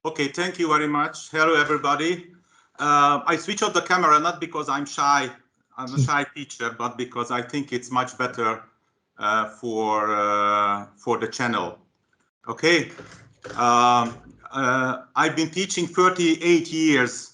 Okay, thank you very much. Hello, everybody. I switch off the camera not because I'm shy. I'm a shy teacher, but because I think it's much better for the channel. Okay. I've been teaching 38 years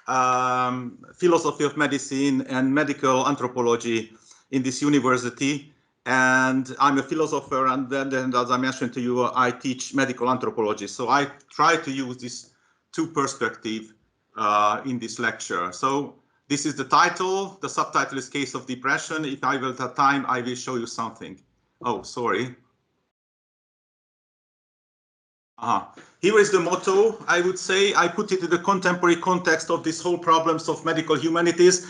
philosophy of medicine and medical anthropology in this university. And I'm a philosopher, and then as I mentioned to you, I teach medical anthropology. So I try to use this two perspective in this lecture. So this is the title. The subtitle is Case of Depression. If I will have time, I will show you something. Oh, sorry. Here is the motto. I would say I put it in the contemporary context of this whole problems of medical humanities.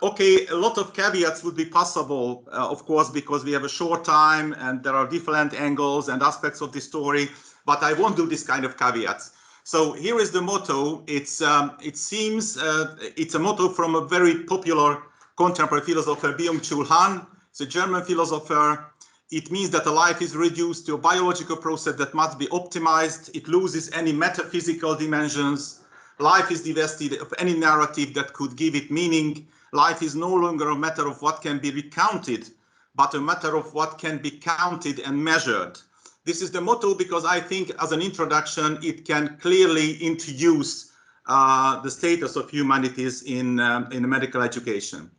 Okay, a lot of caveats would be possible, of course, because we have a short time and there are different angles and aspects of the story, but I won't do this kind of caveats. So here is the motto. It's it's a motto from a very popular contemporary philosopher, Byung-Chul Han. It's a German philosopher. It means that a life is reduced to a biological process that must be optimized. It loses any metaphysical dimensions. Life is divested of any narrative that could give it meaning. Life is no longer a matter of what can be recounted, but a matter of what can be counted and measured. This is the motto because I think as an introduction, it can clearly introduce the status of humanities in medical education.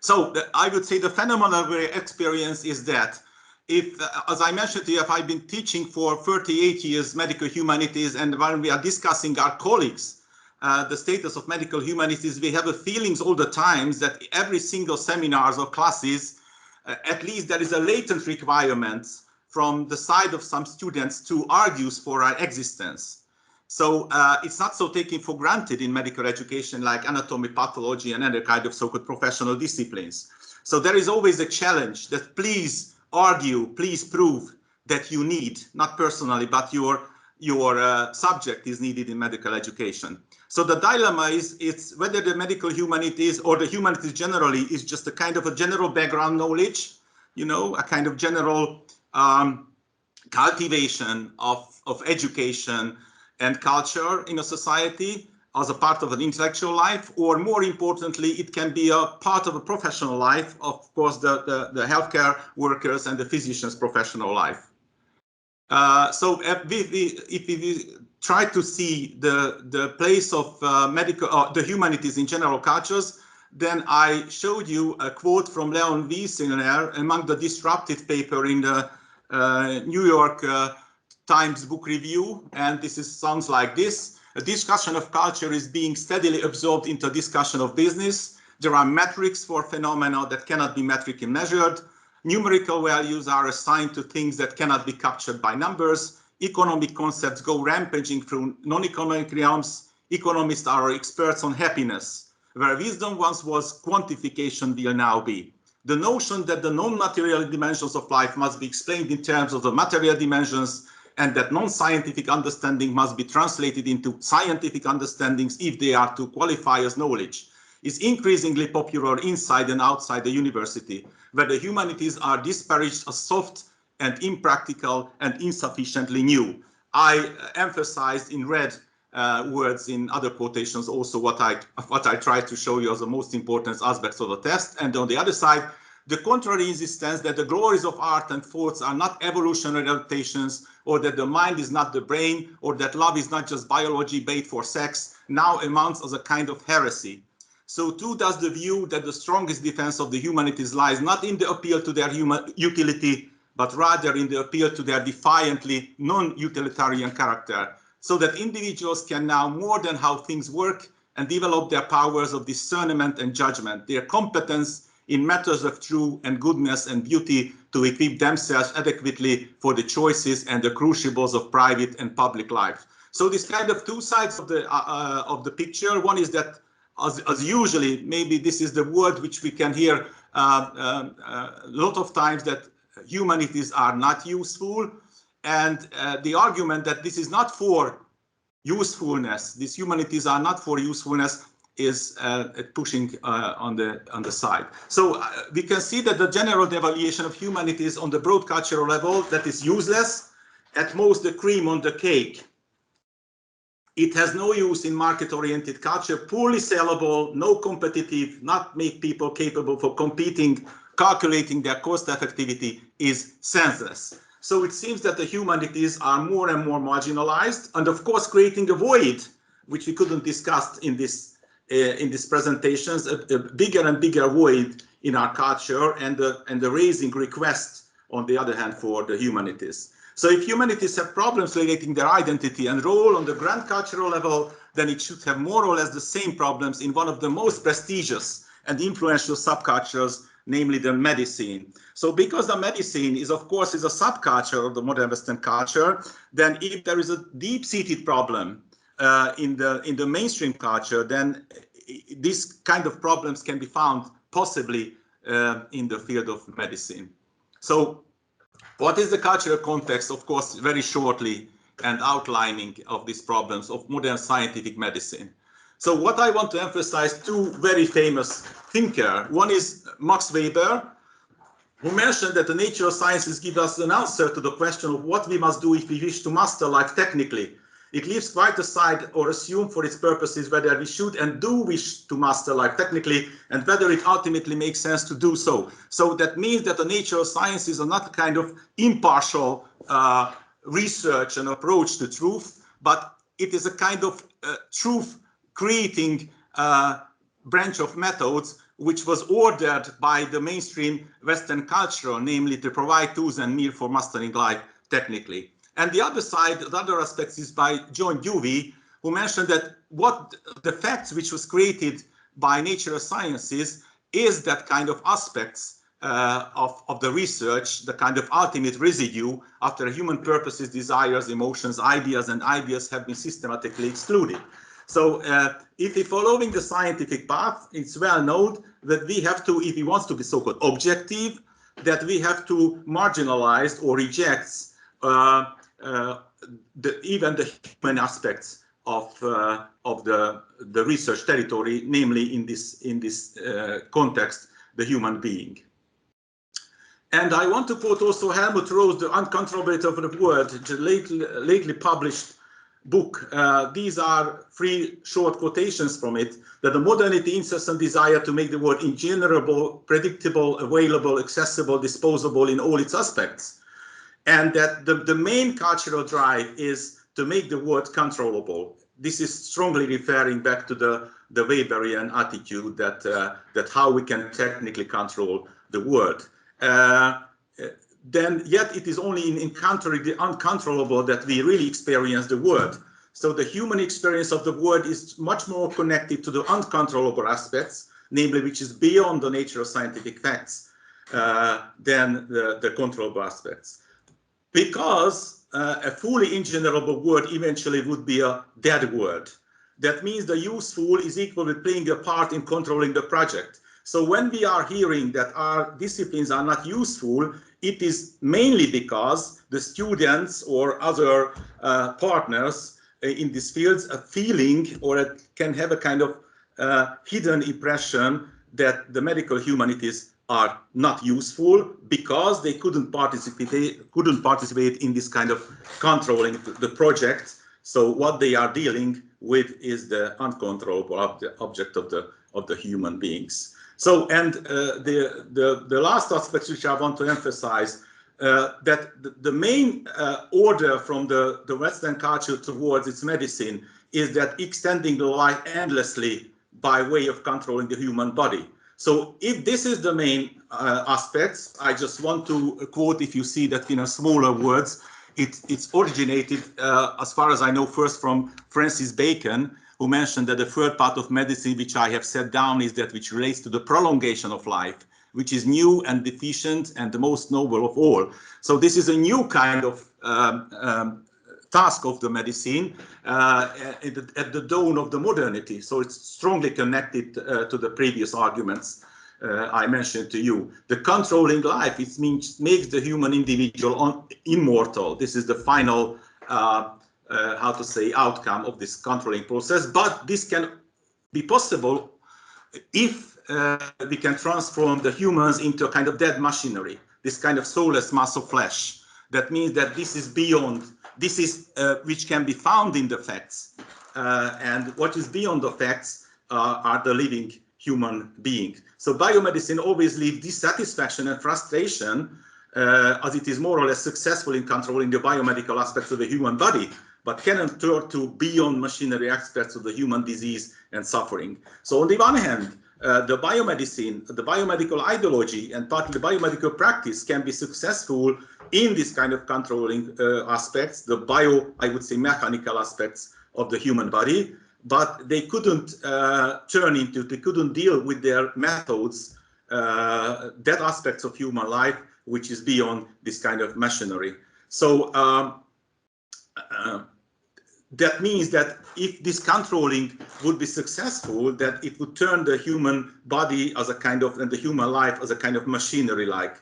So I would say the phenomenon we experience is that if, as I mentioned to you, if I've been teaching for 38 years medical humanities, and when we are discussing our colleagues, the status of medical humanities, we have the feelings all the times that every single seminars or classes, at least there is a latent requirement from the side of some students to argue for our existence. So it's not so taken for granted in medical education like anatomy, pathology, and other kind of so-called professional disciplines. So there is always a challenge that please argue, please prove that you need, not personally, but your subject is needed in medical education. So the dilemma is it's whether the medical humanities or the humanities generally is just a kind of a general background knowledge, you know, a kind of general cultivation of education and culture in a society as a part of an intellectual life, or more importantly, it can be a part of a professional life, of course, the healthcare workers and the physicians' professional life. So if we try to see the place of the humanities in general cultures, then I showed you a quote from Leon Wiesner among the disruptive paper in the New York Times Book Review, and this sounds like this. A discussion of culture is being steadily absorbed into a discussion of business. There are metrics for phenomena that cannot be metrically measured. Numerical values are assigned to things that cannot be captured by numbers. Economic concepts go rampaging through non-economic realms. Economists are experts on happiness. Where wisdom once was, quantification will now be. The notion that the non-material dimensions of life must be explained in terms of the material dimensions, and that non-scientific understanding must be translated into scientific understandings if they are to qualify as knowledge, is increasingly popular inside and outside the university, where the humanities are disparaged as soft and impractical and insufficiently new. I emphasized in red words in other quotations also what I tried to show you as the most important aspects of the test. And on the other side, the contrary insistence that the glories of art and thoughts are not evolutionary adaptations, or that the mind is not the brain, or that love is not just biology bait for sex, now amounts as a kind of heresy. So too does the view that the strongest defense of the humanities lies not in the appeal to their human utility, but rather in the appeal to their defiantly non-utilitarian character, so that individuals can now more than how things work and develop their powers of discernment and judgment, their competence in matters of truth and goodness and beauty to equip themselves adequately for the choices and the crucibles of private and public life. So this kind of two sides of the picture. One is that, as usually, maybe this is the word which we can hear a lot of times, that humanities are not useful, and the argument that this is not for usefulness, these humanities are not for usefulness, is pushing on the side. So we can see that the general devaluation of humanities on the broad cultural level, that is useless, at most the cream on the cake. It has no use in market-oriented culture, poorly sellable, no competitive, not make people capable for competing, calculating their cost effectivity is senseless. So it seems that the humanities are more and more marginalized, and of course creating a void, which we couldn't discuss in these presentations, a bigger and bigger void in our culture, and the raising request on the other hand for the humanities. So if humanities have problems relating their identity and role on the grand cultural level, then it should have more or less the same problems in one of the most prestigious and influential subcultures, namely the medicine. So because the medicine is, of course, is a subculture of the modern Western culture, then if there is a deep-seated problem in the mainstream culture, then these kind of problems can be found possibly in the field of medicine. So what is the cultural context, of course, very shortly, and outlining of these problems of modern scientific medicine? So what I want to emphasize, two very famous thinkers. One is Max Weber, who mentioned that the natural sciences give us an answer to the question of what we must do if we wish to master life technically. It leaves quite aside or assume for its purposes whether we should and do wish to master life technically and whether it ultimately makes sense to do so. So that means that the natural sciences are not a kind of impartial research and approach to truth, but it is a kind of truth creating branch of methods which was ordered by the mainstream Western culture, namely to provide tools and means for mastering life technically. And the other side, the other aspects is by John Dewey, who mentioned that what the facts which was created by natural sciences is that kind of aspects of the research, the kind of ultimate residue after human purposes, desires, emotions, ideas, and ideas have been systematically excluded. So if we're following the scientific path, it's well known that we have to, if we want to be so-called objective, that we have to marginalize or reject even the human aspects of the research territory, namely in this context, the human being. And I want to quote also Helmut Roth's The Uncontrollability of the Word, the lately published book. These are 3 short quotations from it, that the modernity incessant desire to make the word ingenerable, predictable, available, accessible, disposable in all its aspects. And that the main cultural drive is to make the word controllable. This is strongly referring back to the Weberian attitude that how we can technically control the word. Then yet it is only in encountering the uncontrollable that we really experience the word. So the human experience of the word is much more connected to the uncontrollable aspects, namely which is beyond the nature of scientific facts than the controllable aspects. Because a fully ingenerable word eventually would be a dead word. That means the useful is equal with playing a part in controlling the project. So when we are hearing that our disciplines are not useful, it is mainly because the students or other partners in these fields are feeling or can have a kind of hidden impression that the medical humanities are not useful because they couldn't participate in this kind of controlling the project. So what they are dealing with is the uncontrollable object of the human beings. So, and the last aspect which I want to emphasize, that the main order from the Western culture towards its medicine is that extending the life endlessly by way of controlling the human body. So if this is the main aspects, I just want to quote, if you see that in a smaller words, it's originated, as far as I know, first from Francis Bacon, who mentioned that the third part of medicine, which I have set down, is that which relates to the prolongation of life, which is new and deficient and the most noble of all. So this is a new kind of task of the medicine at the dawn of the modernity. So it's strongly connected to the previous arguments I mentioned to you. The controlling life, it makes the human individual immortal. This is the final, how to say, outcome of this controlling process. But this can be possible if we can transform the humans into a kind of dead machinery, this kind of soulless mass of flesh. That means that this is beyond, this is which can be found in the facts, and what is beyond the facts are the living human being. So biomedicine always leaves dissatisfaction and frustration as it is more or less successful in controlling the biomedical aspects of the human body, but cannot turn to beyond machinery aspects of the human disease and suffering. So on the one hand, the biomedicine, the biomedical ideology, and partly the biomedical practice can be successful in this kind of controlling aspects, the I would say, mechanical aspects of the human body, but they couldn't they couldn't deal with their methods, that aspects of human life, which is beyond this kind of machinery. So that means that if this controlling would be successful, that it would turn the human body as a kind of, and the human life as a kind of machinery-like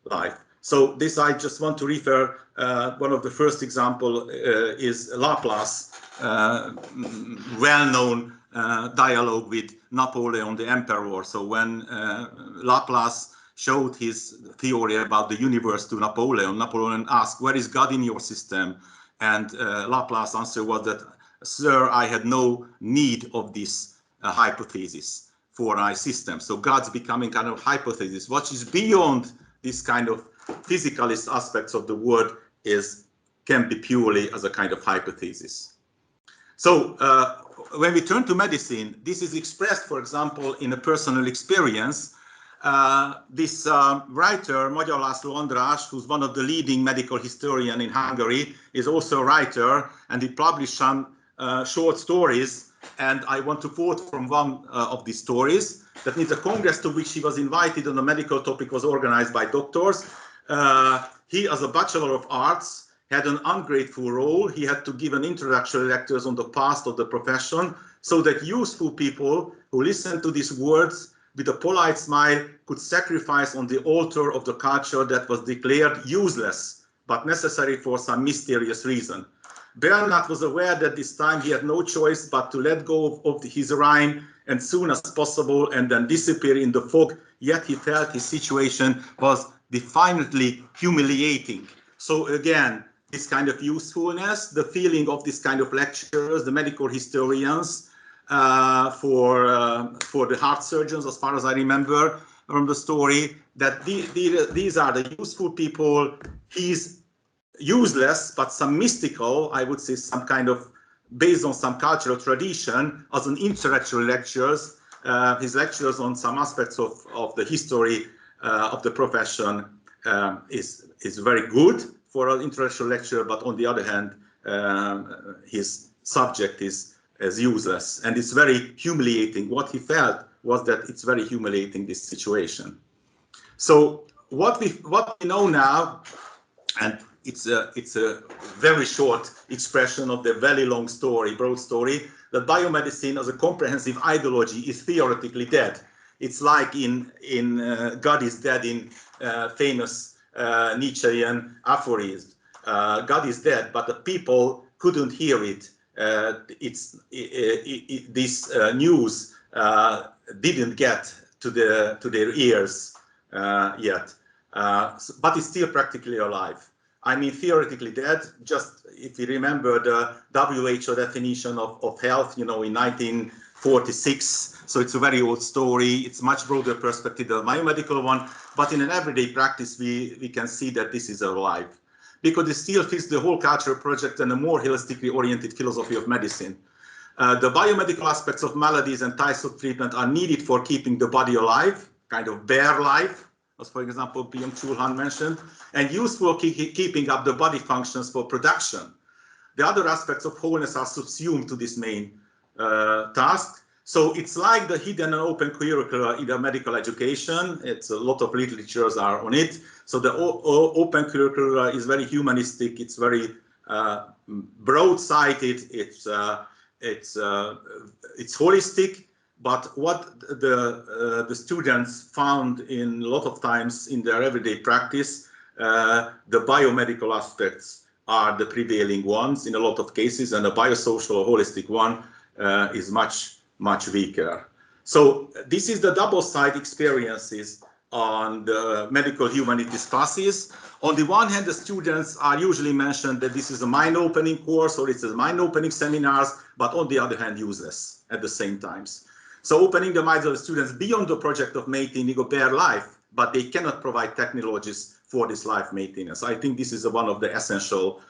life. So this, I just want to refer, one of the first example is Laplace, well-known dialogue with Napoleon the Emperor. So when Laplace showed his theory about the universe to Napoleon, Napoleon asked, "Where is God in your system?" And Laplace's answer was that, "Sir, I had no need of this hypothesis for my system." So God's becoming kind of hypothesis. What is beyond this kind of physicalist aspects of the word can be purely as a kind of hypothesis. So when we turn to medicine, this is expressed, for example, in a personal experience. This writer, Magyar László András, who's one of the leading medical historians in Hungary, is also a writer, and he published some short stories. And I want to quote from one of these stories. That means a congress to which he was invited on a medical topic was organized by doctors. He, as a Bachelor of Arts, had an ungrateful role. He had to give an introductory lectures on the past of the profession, so that useful people who listened to these words with a polite smile could sacrifice on the altar of the culture that was declared useless, but necessary for some mysterious reason. Bernard was aware that this time he had no choice but to let go of his rhyme as soon as possible and then disappear in the fog, yet he felt his situation was defiantly humiliating. So again, this kind of usefulness, the feeling of this kind of lecturers, the medical historians, for the heart surgeons, as far as I remember from the story, that these are the useful people. He's useless, but some mystical, I would say, some kind of based on some cultural tradition, as an intellectual lectures. His lectures on some aspects of the history of the profession is very good for an intellectual lecture, but on the other hand, his subject is useless, and it's very humiliating. What he felt was that it's very humiliating, this situation. So what we know now, and it's a very short expression of the very long story, broad story, that biomedicine as a comprehensive ideology is theoretically dead. It's like in God is dead, in famous Nietzschean aphorism. God is dead, but the people couldn't hear it. This news didn't get to their ears yet, but it's still practically alive. I mean, theoretically dead. Just if you remember the WHO definition of health, you know, in 1946. So it's a very old story. It's much broader perspective than the biomedical one. But in an everyday practice, we can see that this is alive, because it still fits the whole cultural project and a more holistically oriented philosophy of medicine. The biomedical aspects of maladies and types of treatment are needed for keeping the body alive, kind of bare life, as for example, Byung-Chul Han mentioned, and useful keeping up the body functions for production. The other aspects of wholeness are subsumed to this main task. So it's like the hidden and open curricula in the medical education. It's a lot of literatures are on it. So the open curricula is very humanistic. It's very broad-sighted. It's holistic. But what the students found in a lot of times in their everyday practice, the biomedical aspects are the prevailing ones in a lot of cases, and the biosocial or holistic one is much weaker. So this is the double-side experiences on the medical humanities classes. On the one hand, the students are usually mentioned that this is a mind-opening course or it's a mind-opening seminars, but on the other hand, useless at the same times. So opening the minds of the students beyond the project of maintaining a bare life, but they cannot provide technologies for this life maintenance. I think this is one of the essential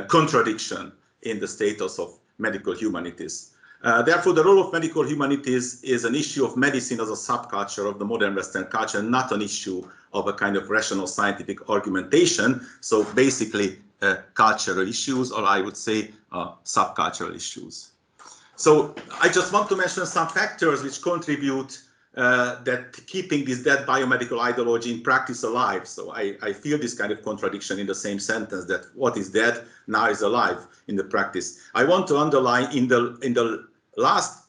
contradiction in the status of medical humanities. Therefore, the role of medical humanities is an issue of medicine as a subculture of the modern Western culture, not an issue of a kind of rational scientific argumentation. So basically, cultural issues, or I would say subcultural issues. So I just want to mention some factors which contribute that keeping this dead biomedical ideology in practice alive. So I feel this kind of contradiction in the same sentence, that what is dead now is alive in the practice. I want to underline in the last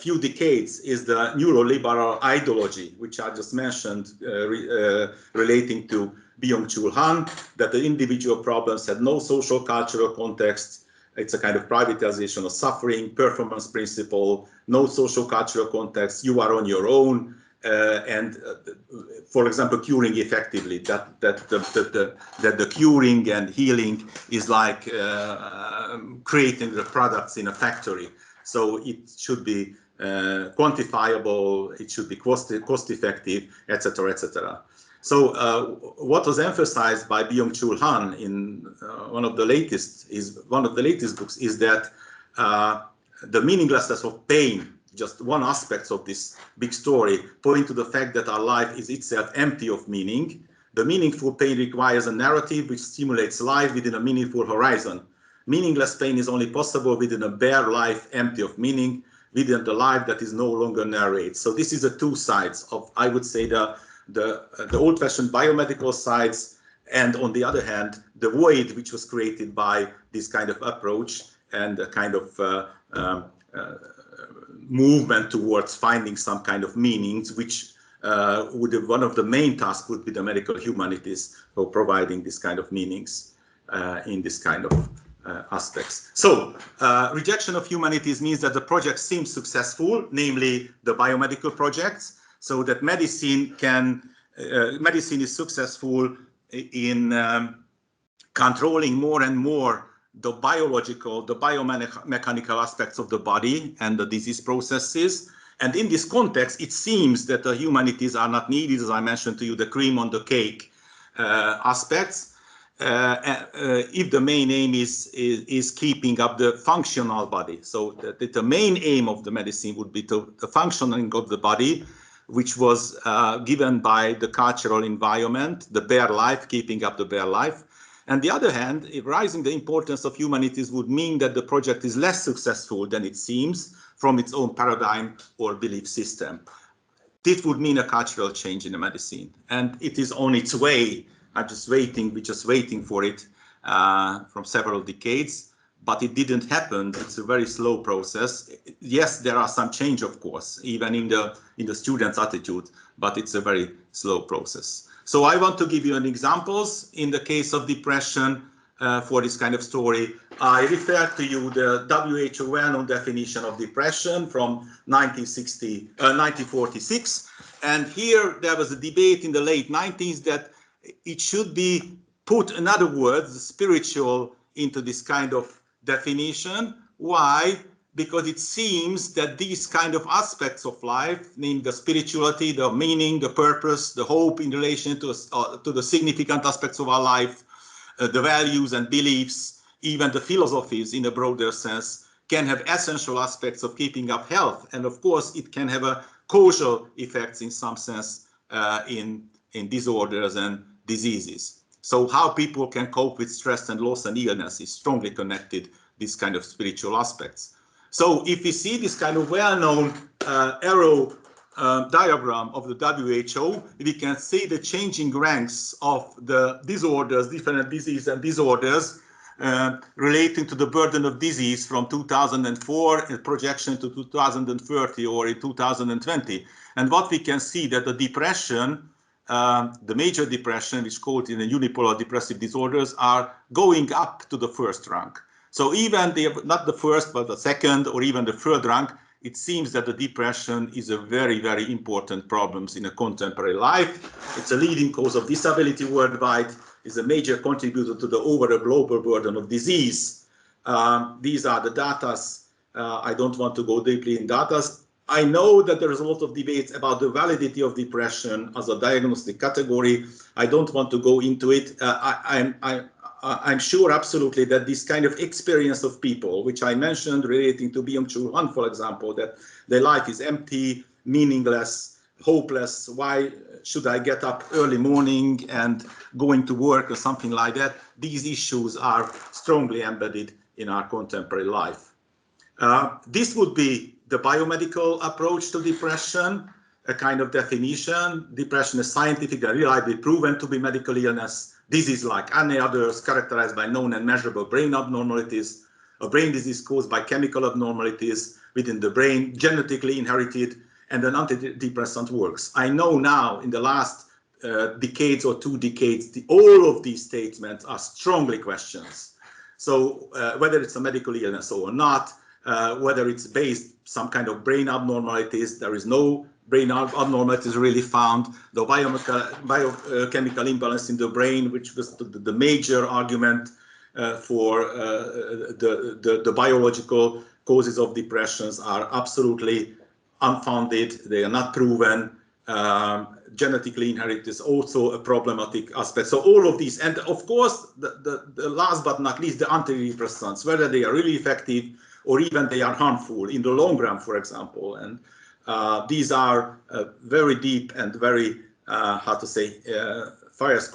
few decades is the neuroliberal ideology, which I just mentioned, relating to Byung-Chul Han, that the individual problems had no social cultural context. It's a kind of privatization of suffering, performance principle, no social cultural context, you are on your own, and for example, curing effectively, that the curing and healing is like creating the products in a factory. So it should be quantifiable, it should be cost effective, etc., etc. So what was emphasized by Byung-Chul Han in one of the latest books is that the meaninglessness of pain, just one aspect of this big story, point to the fact that our life is itself empty of meaning. The meaningful pain requires a narrative which stimulates life within a meaningful horizon. Meaningless pain is only possible within a bare life empty of meaning, within the life that is no longer narrated. So this is the two sides of, I would say, the old-fashioned biomedical sides, and on the other hand, the void which was created by this kind of approach and a kind of movement towards finding some kind of meanings, which one of the main tasks would be the medical humanities for providing this kind of meanings in this kind of aspects. So rejection of humanities means that the project seems successful, namely the biomedical projects, so that medicine is successful in controlling more and more the biological, the biomechanical aspects of the body and the disease processes. And in this context, it seems that the humanities are not needed, as I mentioned to you, the cream on the cake aspects. If the main aim is keeping up the functional body. So the main aim of the medicine would be the functioning of the body, which was given by the cultural environment, the bare life, keeping up the bare life. On the other hand, raising the importance of humanities would mean that the project is less successful than it seems from its own paradigm or belief system. This would mean a cultural change in the medicine, and it is on its way. We're just waiting for it from several decades, but it didn't happen. It's a very slow process. Yes, there are some change, of course, even in the students' attitude, but it's a very slow process. So I want to give you an examples. In the case of depression, for this kind of story, I refer to you the WHO well-known definition of depression from 1946. And here there was a debate in the late 90s that it should be put, in other words, spiritual into this kind of definition. Why? Because it seems that these kind of aspects of life, namely the spirituality, the meaning, the purpose, the hope in relation to the significant aspects of our life, the values and beliefs, even the philosophies in a broader sense, can have essential aspects of keeping up health. And of course, it can have a causal effects in some sense in disorders and diseases. So how people can cope with stress and loss and illness is strongly connected, this kind of spiritual aspects. So if we see this kind of well-known arrow diagram of the WHO, we can see the changing ranks of the disorders, different diseases and disorders relating to the burden of disease from 2004, a projection to 2030 or in 2020. And what we can see that the depression, the major depression, which is called in the unipolar depressive disorders, are going up to the first rank. So even they are not the first, but the second or even the third rank it seems that the depression is a very, very important problem in a contemporary life. It's a leading cause of disability worldwide, is a major contributor to the overall global burden of disease. These are the data. I don't want to go deeply in data. I know that there is a lot of debates about the validity of depression as a diagnostic category. I don't want to go into it. I'm sure absolutely that this kind of experience of people, which I mentioned relating to Byung-Chul Han, for example, that their life is empty, meaningless, hopeless. Why should I get up early morning and going to work or something like that? These issues are strongly embedded in our contemporary life. This would be the biomedical approach to depression, a kind of definition. Depression is scientifically reliably proven to be medical illness. Disease like any others, characterized by known and measurable brain abnormalities, a brain disease caused by chemical abnormalities within the brain, genetically inherited, and an antidepressant works. I know now in the last decades or 2 decades, all of these statements are strongly questions. So whether it's a medical illness or not, whether it's based some kind of brain abnormalities, there is no brain abnormalities really found. The biochemical imbalance in the brain, which was the major argument for the biological causes of depressions, are absolutely unfounded. They are not proven. Genetically inherited is also a problematic aspect. So all of these, and of course, the last but not least, the antidepressants, whether they are really effective or even they are harmful in the long run, for example. And these are very deep and very, fierce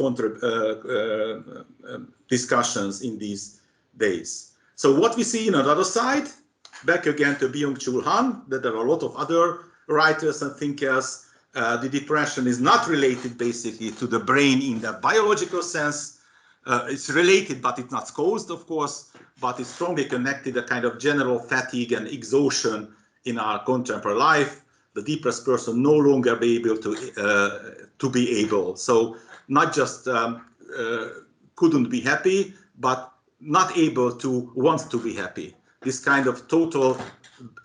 discussions in these days. So what we see on the other side, back again to Byung-Chul Han, that there are a lot of other writers and thinkers. The depression is not related basically to the brain in the biological sense. It's related, but it's not caused, of course, but it's strongly connected to a kind of general fatigue and exhaustion in our contemporary life. The depressed person no longer be able to be able. So not just couldn't be happy, but not able to want to be happy. This kind of total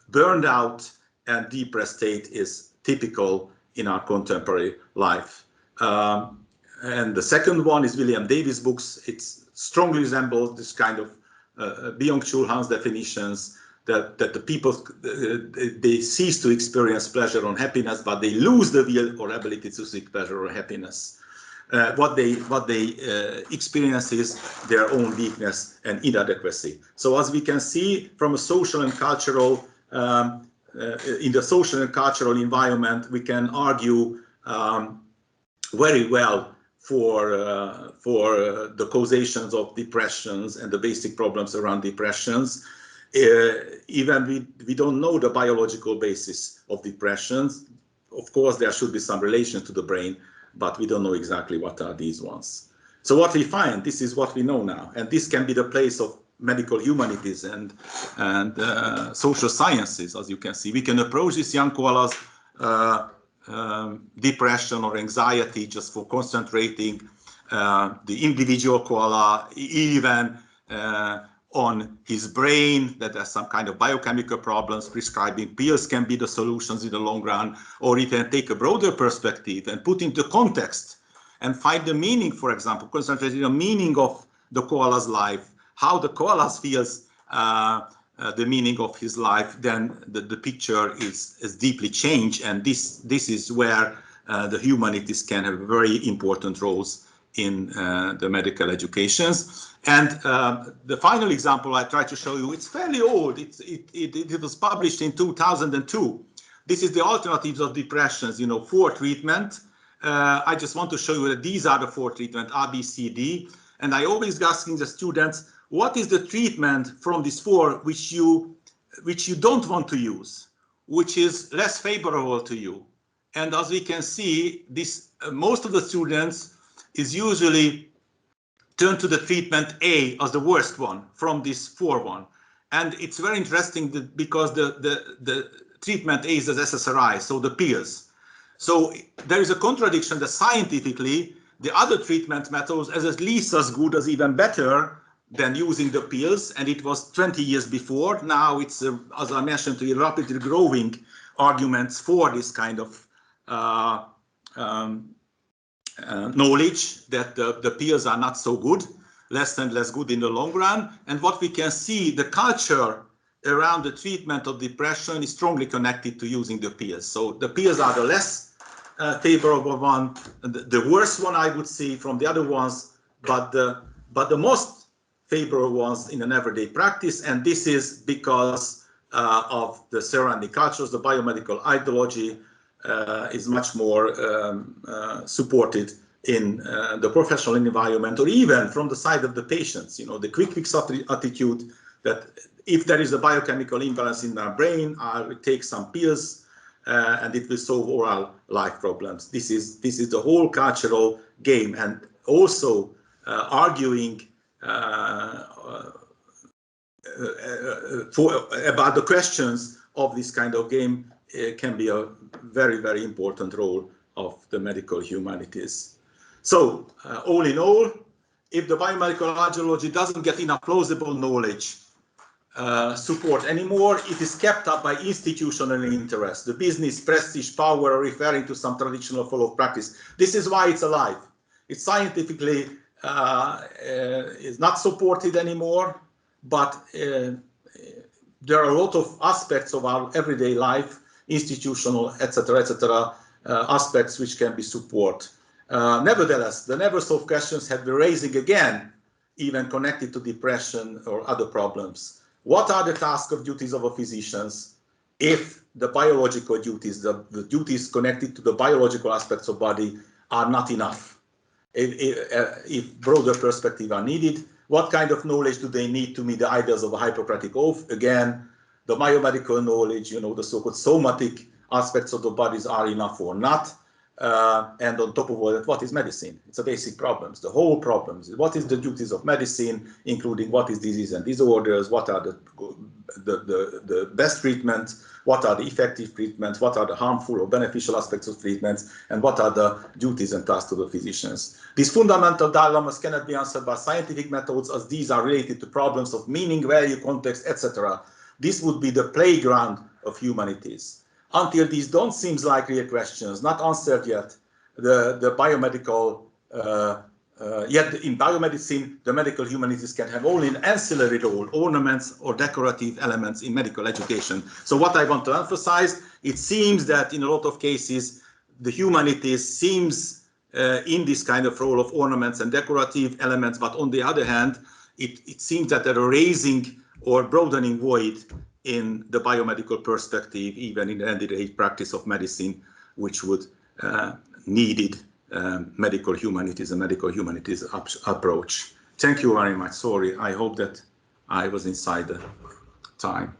burned out and depressed state is typical in our contemporary life. And the second one is William Davis' books. It strongly resembles this kind of Byung-Chul Han's definitions that the people, they cease to experience pleasure or happiness, but they lose the will or ability to seek pleasure or happiness. What they experience is their own weakness and inadequacy. So as we can see from a social and cultural, in the social and cultural environment, we can argue very well for the causations of depressions and the basic problems around depressions. Even we don't know the biological basis of depressions. Of course, there should be some relation to the brain, but we don't know exactly what are these ones. So what we find, this is what we know now, and this can be the place of medical humanities and social sciences. As you can see, we can approach these young koalas depression or anxiety just for concentrating the individual koala, even on his brain, that there's some kind of biochemical problems. Prescribing pills can be the solutions in the long run, or you can take a broader perspective and put into context and find the meaning, for example, concentrating on the meaning of the koala's life, how the koala feels the meaning of his life, then the picture is deeply changed. And this is where the humanities can have very important roles in the medical educations. And the final example I try to show you, it's fairly old. It was published in 2002. This is the alternatives of depressions, for treatment. I just want to show you that these are the 4 treatment, A, B, C, D. And I always asking the students, what is the treatment from these 4 which you don't want to use, which is less favorable to you? And as we can see, this most of the students is usually turn to the treatment A as the worst one from this 4 one. And it's very interesting because the treatment A is the SSRI, so the pills. So there is a contradiction that scientifically the other treatment methods is at least as good as even better than using the pills, and it was 20 years before. Now it's, as I mentioned to you, rapidly growing arguments for this kind of knowledge that the pills are not so good, less and less good in the long run. And what we can see, the culture around the treatment of depression is strongly connected to using the pills. So the pills are the less favorable one, the worst one I would see from the other ones, but the most favorable ones in an everyday practice. And this is because of the surrounding cultures. The biomedical ideology is much more supported in the professional environment, or even from the side of the patients. You know, the quick fix attitude that if there is a biochemical imbalance in our brain, I will take some pills and it will solve all life problems. This is the whole cultural game, and also arguing about the questions of this kind of game can be a very, very important role of the medical humanities. So all in all, if the biomedical ideology doesn't get enough plausible knowledge support anymore, it is kept up by institutional interest, the business, prestige, power, referring to some traditional flow of practice. This is why it's alive. It's scientifically is not supported anymore, but there are a lot of aspects of our everyday life, institutional, etc., aspects which can be supported. Nevertheless, the never solved questions have been raising again, even connected to depression or other problems. What are the tasks of duties of a physician if the biological duties, the duties connected to the biological aspects of body are not enough? If broader perspective are needed, what kind of knowledge do they need to meet the ideals of a Hippocratic oath? Again, the biomedical knowledge, you know, the so-called somatic aspects of the bodies are enough or not. And on top of all that, what is medicine? It's a basic problems, the whole problems. What is the duties of medicine, including what is disease and disorders, what are the best treatments, what are the effective treatments, what are the harmful or beneficial aspects of treatments, and what are the duties and tasks of the physicians. These fundamental dilemmas cannot be answered by scientific methods, as these are related to problems of meaning, value, context, etc. This would be the playground of humanities. Until these don't seem like real questions, not answered yet, the biomedical, yet in biomedicine, the medical humanities can have only an ancillary role, ornaments or decorative elements in medical education. So what I want to emphasize, it seems that in a lot of cases, the humanities seems in this kind of role of ornaments and decorative elements, but on the other hand, it seems that they're raising or broadening void in the biomedical perspective, even in the everyday practice of medicine, which would needed medical humanities and medical humanities approach. Thank you very much. Sorry, I hope that I was inside the time.